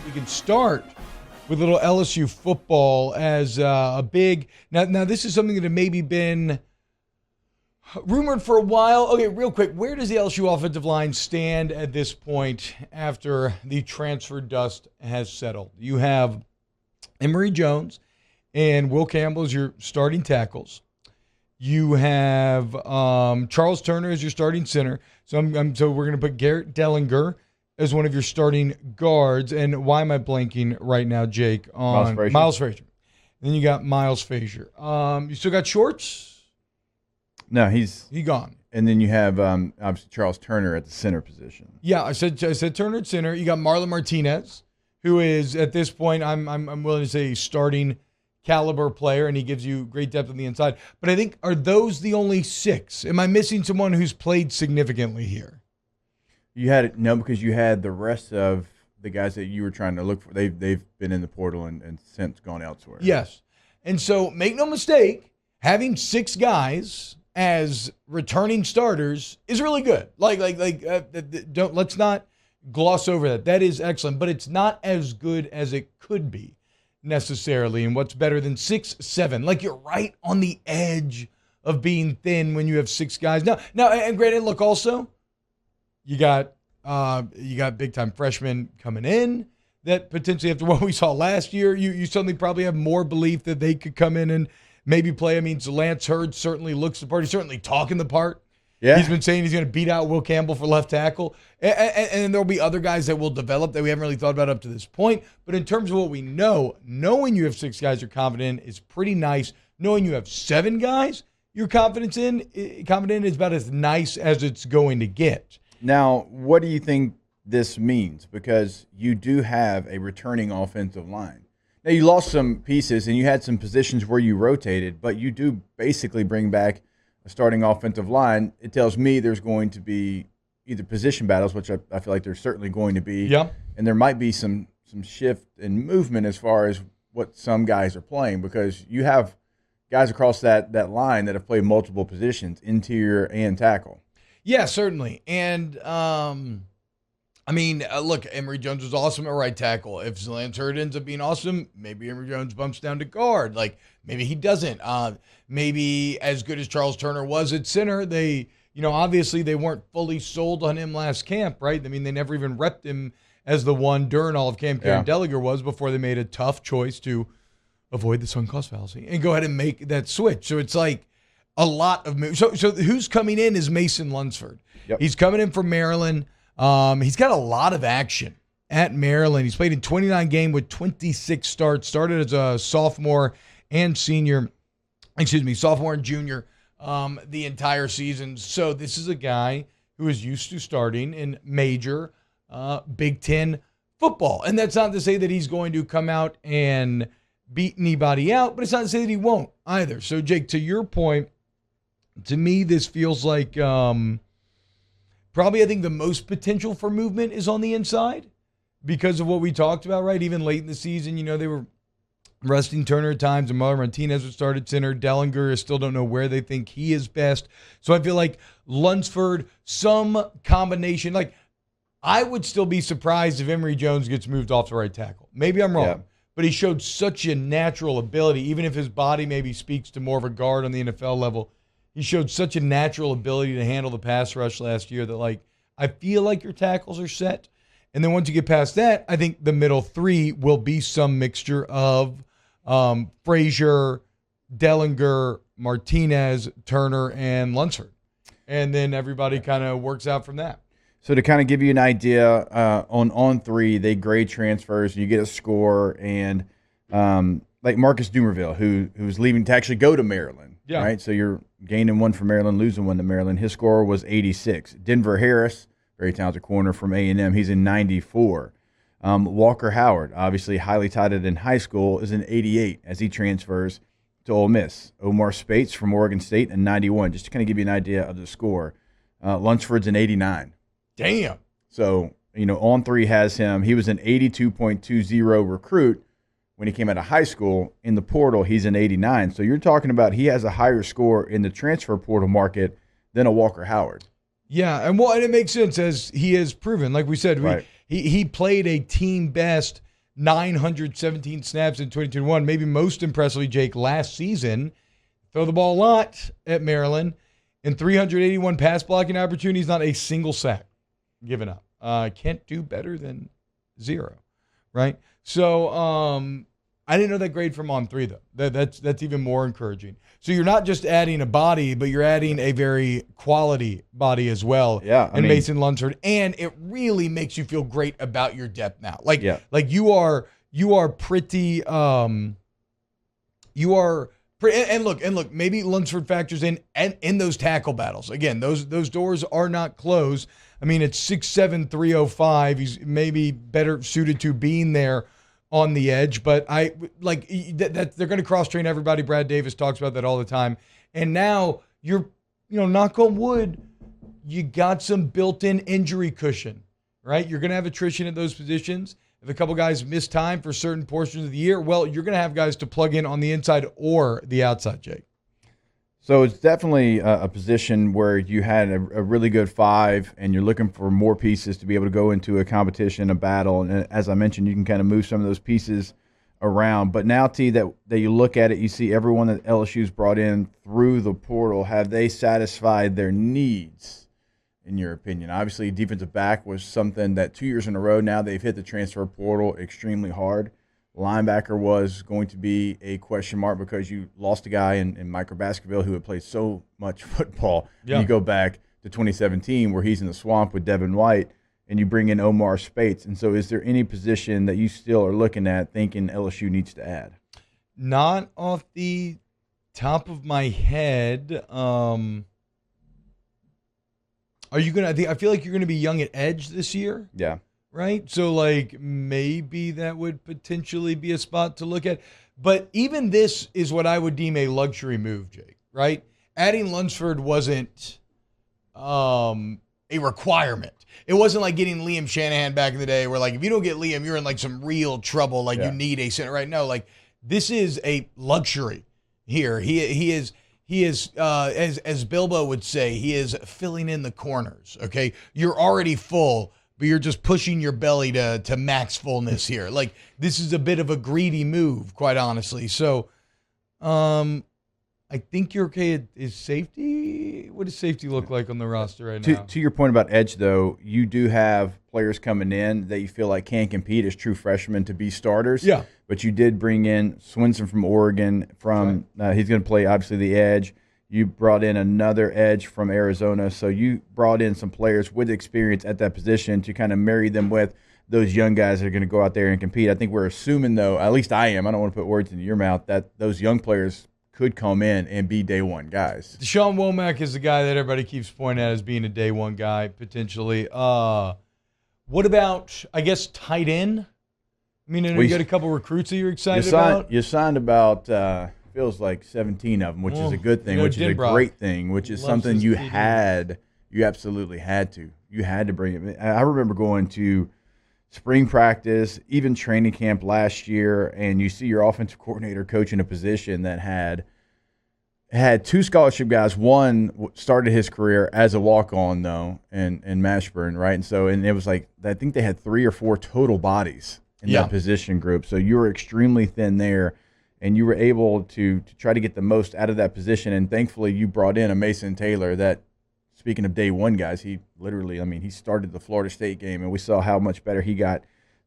We can start with a little LSU football as a big. Now, this is something that had maybe been rumored for a while. Okay, real quick, where does the LSU offensive line stand at this point after the transfer dust has settled? You have Emory Jones and Will Campbell as your starting tackles. You have Charles Turner as your starting center. So we're going to put Garrett Dellinger as one of your starting guards. And why am I blanking right now, Jake? On Miles Frazier. Then you got Miles Frazier. You still got Shorts? No, he's gone. And then you have obviously Charles Turner at the center position. Yeah, I said Turner at center. You got Marlon Martinez, who is at this point I'm willing to say starting caliber player, and he gives you great depth on the inside. But I think, are those the only 6? Am I missing someone who's played significantly here? Because you had the rest of the guys that you were trying to look for. They've been in the portal and since gone elsewhere. Yes, and so make no mistake, having 6 guys as returning starters is really good. Let's not gloss over that. That is excellent, but it's not as good as it could be necessarily. And what's better than 6, 7? Like, you're right on the edge of being thin when you have 6 guys. Now, and granted, look, also you got big time freshmen coming in that potentially, after what we saw last year, you suddenly probably have more belief that they could come in and maybe play. I mean, so Lance Hurd certainly looks the part. He's certainly talking the part. Yeah. He's been saying he's going to beat out Will Campbell for left tackle. And there'll be other guys that will develop that we haven't really thought about up to this point. But in terms of what we know, knowing you have 6 guys you're confident in is pretty nice. Knowing you have 7 guys you're confident in is about as nice as it's going to get. Now, what do you think this means? Because you do have a returning offensive line. Now, you lost some pieces and you had some positions where you rotated, but you do basically bring back a starting offensive line. It tells me there's going to be either position battles, which I feel like there's certainly going to be, and there might be some shift in movement as far as what some guys are playing, because you have guys across that line that have played multiple positions, interior and tackle. Yeah, certainly. And, look, Emory Jones was awesome at right tackle. If Lance Hurd ends up being awesome, maybe Emory Jones bumps down to guard. Like, maybe he doesn't. Maybe as good as Charles Turner was at center, obviously they weren't fully sold on him last camp, right? I mean, they never even repped him as the one during all of camp. Karen Dellinger was, before they made a tough choice to avoid the sunk cost fallacy and go ahead and make that switch. So it's like a lot of moves. So who's coming in is Mason Lunsford. Yep. He's coming in from Maryland. He's got a lot of action at Maryland. He's played in 29 games with 26 starts. Started as a sophomore and junior the entire season. So this is a guy who is used to starting in major Big Ten football. And that's not to say that he's going to come out and beat anybody out, but it's not to say that he won't either. So, Jake, to your point, to me, this feels like probably, I think, the most potential for movement is on the inside because of what we talked about, right? Even late in the season, they were resting Turner at times, and Marlon Martinez was started center. Dellinger, I still don't know where they think he is best. So I feel like Lunsford, some combination. Like, I would still be surprised if Emory Jones gets moved off to right tackle. Maybe I'm wrong, but he showed such a natural ability, even if his body maybe speaks to more of a guard on the NFL level. He showed such a natural ability to handle the pass rush last year that, like, I feel like your tackles are set. And then once you get past that, I think the middle 3 will be some mixture of Frazier, Dellinger, Martinez, Turner, and Lunsford. And then everybody kind of works out from that. So to kind of give you an idea, on 3, they grade transfers. You get a score, and like Marcus Dumerville, who's leaving to actually go to Maryland. Yeah. Right. So you're gaining 1 from Maryland, losing 1 to Maryland. His score was 86. Denver Harris, very talented corner from A&M, he's in 94. Walker Howard, obviously highly touted in high school, is in 88 as he transfers to Ole Miss. Omar Spates from Oregon State in 91, just to kind of give you an idea of the score. Lunsford's in 89. Damn. So, on 3 has him. He was an 82.20 recruit when he came out of high school. In the portal, he's an 89. So you're talking about he has a higher score in the transfer portal market than a Walker Howard. Yeah, and it makes sense as he has proven. Like we said, Right. he played a team best 917 snaps in 2021. Maybe most impressively, Jake, last season, throw the ball a lot at Maryland. In 381 pass blocking opportunities, not a single sack given up. Can't do better than 0, right? So I didn't know that grade from on 3, though. That's even more encouraging. So you're not just adding a body, but you're adding a very quality body as well. Yeah, and Mason Lunsford, and it really makes you feel great about your depth now. Like you are pretty. And look, maybe Lunsford factors in those tackle battles. Again, those doors are not closed. I mean, it's 6'7", 305. He's maybe better suited to being there on the edge, but they're going to cross-train everybody. Brad Davis talks about that all the time. And now you're, knock on wood, you got some built-in injury cushion, right? You're going to have attrition at those positions. If a couple guys miss time for certain portions of the year, well, you're going to have guys to plug in on the inside or the outside, Jake. So it's definitely a position where you had a really good 5, and you're looking for more pieces to be able to go into a competition, a battle. And as I mentioned, you can kind of move some of those pieces around. But now, T, that you look at it, you see everyone that LSU's brought in through the portal. Have they satisfied their needs, in your opinion? Obviously, defensive back was something that 2 years in a row now they've hit the transfer portal extremely hard. Linebacker was going to be a question mark because you lost a guy in Micro Baskerville who had played so much football. Yeah. You go back to 2017 where he's in the swamp with Devin White, and you bring in Omar Spates. And so is there any position that you still are looking at thinking LSU needs to add? Not off the top of my head. Are you going to – I feel like you're going to be young at edge this year. Yeah. Right? So, maybe that would potentially be a spot to look at. But even this is what I would deem a luxury move, Jake, right? Adding Lunsford wasn't a requirement. It wasn't like getting Liam Shanahan back in the day where, if you don't get Liam, you're in, some real trouble. You need a center, right? No, this is a luxury here. He is as Bilbo would say, he is filling in the corners, okay? You're already full, but you're just pushing your belly to max fullness here. This is a bit of a greedy move, quite honestly. So, I think you're okay. Is safety? What does safety look like on the roster right now? To your point about edge, though, you do have players coming in that you feel like can compete as true freshmen to be starters. Yeah. But you did bring in Swinson from Oregon. He's going to play, obviously, the edge. You brought in another edge from Arizona. So you brought in some players with experience at that position to kind of marry them with those young guys that are going to go out there and compete. I think we're assuming, though, at least I am, I don't want to put words into your mouth, that those young players could come in and be day one guys. Deshaun Womack is the guy that everybody keeps pointing at as being a day one guy, potentially. What about, I guess, tight end? I mean, you got a couple recruits that you're excited about? You signed about feels like 17 of them, which is a good thing, which is a great thing, which is something you absolutely had to. You had to bring it. I remember going to spring practice, even training camp last year, and you see your offensive coordinator coaching a position that had 2 scholarship guys. One started his career as a walk-on, though, in Mashburn, right? And it was I think they had 3 or 4 total bodies in that position group. So you were extremely thin there, and you were able to try to get the most out of that position. And thankfully, you brought in a Mason Taylor that, speaking of day one guys, he literally, he started the Florida State game, and we saw how much better he got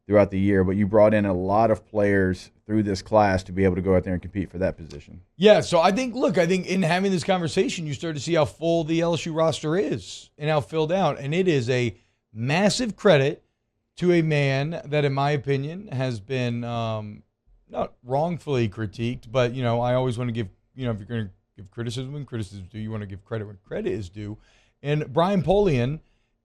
throughout the year. But you brought in a lot of players through this class to be able to go out there and compete for that position. Yeah, so I think in having this conversation, you start to see how full the LSU roster is and how filled out. And it is a massive credit to a man that, in my opinion, has been not wrongfully critiqued, but, I always want to give, if you're going to give criticism when criticism is due, you want to give credit when credit is due. And Brian Polian,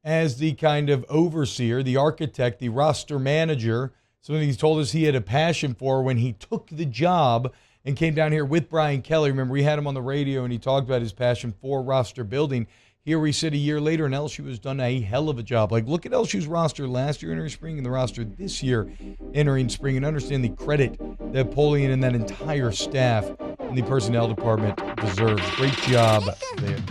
as the kind of overseer, the architect, the roster manager, something he's told us he had a passion for when he took the job and came down here with Brian Kelly. Remember, we had him on the radio, and he talked about his passion for roster building. Here we sit a year later, and LSU has done a hell of a job. Look at LSU's roster last year entering spring and the roster this year entering spring, and understand the credit that Polian and that entire staff and the personnel department deserves. Great job there.